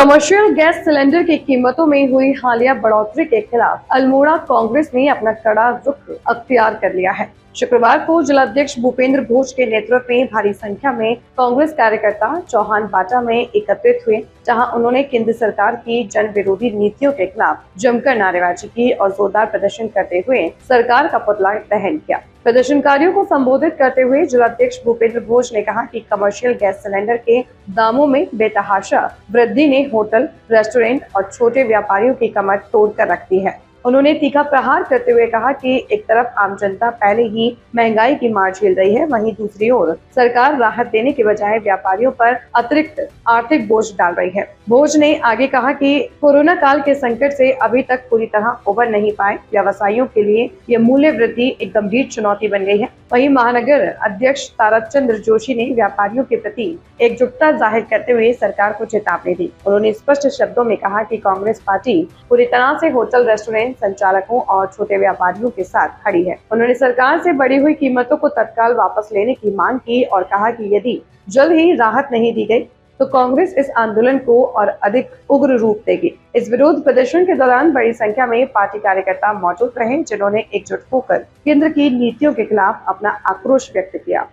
Commercial gas cylinder की कीमतों में हुई हालिया बढ़ोतरी के खिलाफ अल्मोड़ा कांग्रेस ने अपना कड़ा रुख अख्तियार कर लिया है। शुक्रवार को जिलाध्यक्ष भूपेंद्र भोज के नेतृत्व में भारी संख्या में कांग्रेस कार्यकर्ता चौहान बाटा में एकत्रित हुए, जहां उन्होंने केंद्र सरकार की जन विरोधी नीतियों के खिलाफ जमकर नारेबाजी की और जोरदार प्रदर्शन करते हुए सरकार का पुतला दहन किया। प्रदर्शनकारियों को संबोधित करते हुए जिलाध्यक्ष भूपेंद्र भोज ने कहा कि कमर्शियल गैस सिलेंडर के दामों में बेतहाशा वृद्धि ने होटल, रेस्टोरेंट और छोटे व्यापारियों की कमर तोड़कर रख दी है। उन्होंने तीखा प्रहार करते हुए कहा कि एक तरफ आम जनता पहले ही महंगाई की मार झेल रही है, वहीं दूसरी ओर सरकार राहत देने के बजाय व्यापारियों पर अतिरिक्त आर्थिक बोझ डाल रही है। भोज ने आगे कहा कि कोरोना काल के संकट से अभी तक पूरी तरह उबर नहीं पाए व्यवसायियों के लिए यह मूल्य वृद्धि एक गंभीर चुनौती बन गई है। वहीं महानगर अध्यक्ष तारक चंद्र जोशी ने व्यापारियों के प्रति एकजुटता जाहिर करते हुए सरकार को चेतावनी दी। उन्होंने स्पष्ट शब्दों में कहा कि कांग्रेस पार्टी पूरी तरह से होटल, रेस्टोरेंट संचालकों और छोटे व्यापारियों के साथ खड़ी है। उन्होंने सरकार से बढ़ी हुई कीमतों को तत्काल वापस लेने की मांग की और कहा कि यदि जल्द ही राहत नहीं दी गई तो कांग्रेस इस आंदोलन को और अधिक उग्र रूप देगी। इस विरोध प्रदर्शन के दौरान बड़ी संख्या में पार्टी कार्यकर्ता मौजूद रहे, जिन्होंने एकजुट होकर केंद्र की नीतियों के खिलाफ अपना आक्रोश व्यक्त किया।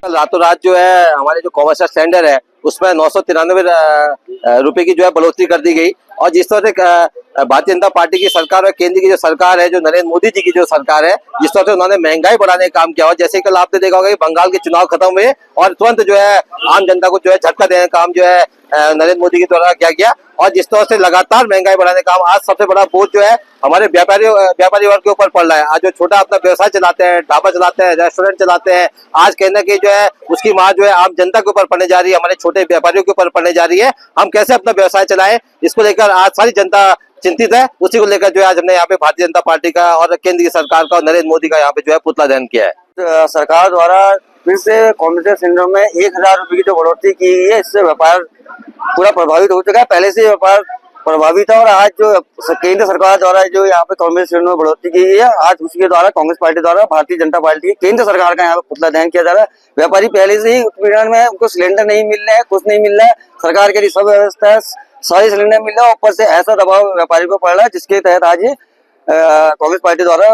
रातों रात जो है हमारे जो कॉमर्शियल सिलेंडर है उसमें 993 रुपए की जो है बढ़ोतरी कर दी गई। और जिस तरह से भारतीय जनता पार्टी की सरकार और केंद्र की जो सरकार है, जो नरेंद्र मोदी जी की जो सरकार है, जिस तरह से उन्होंने महंगाई बढ़ाने का काम किया। और जैसे कल आपने देखा होगा कि बंगाल के चुनाव खत्म हुए और तुरंत जो है आम जनता को जो है झटका देने का काम जो है नरेंद्र मोदी के द्वारा किया गया। और जिस तरह से लगातार महंगाई बढ़ाने का काम, आज सबसे बड़ा बोझ जो है हमारे व्यापारी वर्ग के ऊपर पड़ रहा है। आज जो छोटा अपना व्यवसाय चलाते हैं, ढाबा चलाते हैं, रेस्टोरेंट चलाते हैं, आज कहीं ना कहीं जो है उसकी मार जो है आम जनता के ऊपर पड़ने जा रही है, हमारे छोटे व्यापारियों के ऊपर पड़ने जा रही है। हम कैसे अपना व्यवसाय चलाएं, इसको लेकर आज सारी जनता चिंतित है। उसी को लेकर जो है आज हमने यहाँ पे भारतीय जनता पार्टी का और केंद्र की सरकार का और नरेंद्र मोदी का यहाँ पे जो है पुतला दहन किया है। सरकार द्वारा फिर से कॉमर्शियल सिलेंडर में 1000 रुपए की जो बढ़ोतरी की है, इससे व्यापार पूरा प्रभावित हो चुका है। पहले से व्यापार प्रभावित है और आज जो केंद्र सरकार द्वारा जो यहाँ पे कॉमर्शियल सिलेंडर में बढ़ोतरी की है, आज उसके द्वारा कांग्रेस पार्टी द्वारा भारतीय जनता पार्टी केंद्र सरकार का यहाँ पे पुतला दहन किया जा रहा है। व्यापारी पहले से ही उत्पीड़न में, उनको सिलेंडर नहीं मिल रहा है, कुछ नहीं मिल रहा है, सरकार के लिए सब व्यवस्था है, सारी सिलेंडर मिल रहा है, ऊपर से ऐसा दबाव व्यापारी को पड़ रहा है जिसके तहत आज कांग्रेस पार्टी द्वारा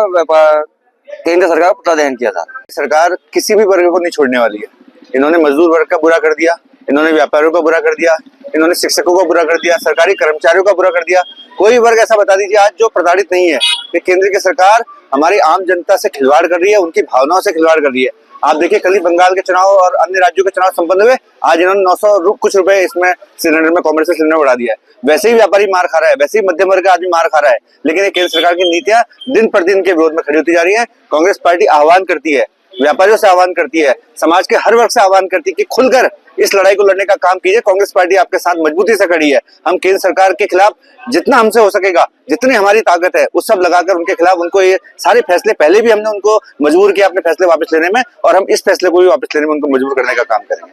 केंद्र सरकार पुतला दहन किया था। सरकार किसी भी वर्ग को नहीं छोड़ने वाली है। इन्होंने मजदूर वर्ग का बुरा कर दिया, इन्होंने व्यापारियों का बुरा कर दिया, इन्होंने शिक्षकों का बुरा कर दिया, सरकारी कर्मचारियों का बुरा कर दिया। कोई वर्ग ऐसा बता दीजिए आज जो प्रताड़ित नहीं है कि केंद्र की सरकार हमारी आम जनता से खिलवाड़ कर रही है, उनकी भावनाओं से खिलवाड़ कर रही है। आप देखिए कल ही बंगाल के चुनाव और अन्य राज्यों के चुनाव संपन्न हुए, आज इन्होंने 900 कुछ रुपए इसमें सिलेंडर में कॉमर्शियल सिलेंडर बढ़ा दिया है। वैसे ही व्यापारी मार खा रहा है, वैसे ही मध्यम वर्ग का आदमी मार खा रहा है, लेकिन ये केंद्र सरकार की नीतियां दिन पर दिन के विरोध में खड़ी होती जा रही है। कांग्रेस पार्टी आह्वान करती है, व्यापारियों से आह्वान करती है, समाज के हर वर्ग से आह्वान करती है कि खुलकर इस लड़ाई को लड़ने का काम कीजिए। कांग्रेस पार्टी आपके साथ मजबूती से खड़ी है। हम केंद्र सरकार के खिलाफ जितना हमसे हो सकेगा, जितनी हमारी ताकत है, उस सब लगाकर उनके खिलाफ, उनको ये सारे फैसले, पहले भी हमने उनको मजबूर किया अपने फैसले वापस लेने में, और हम इस फैसले को भी वापस लेने में उनको मजबूर करने का काम करेंगे।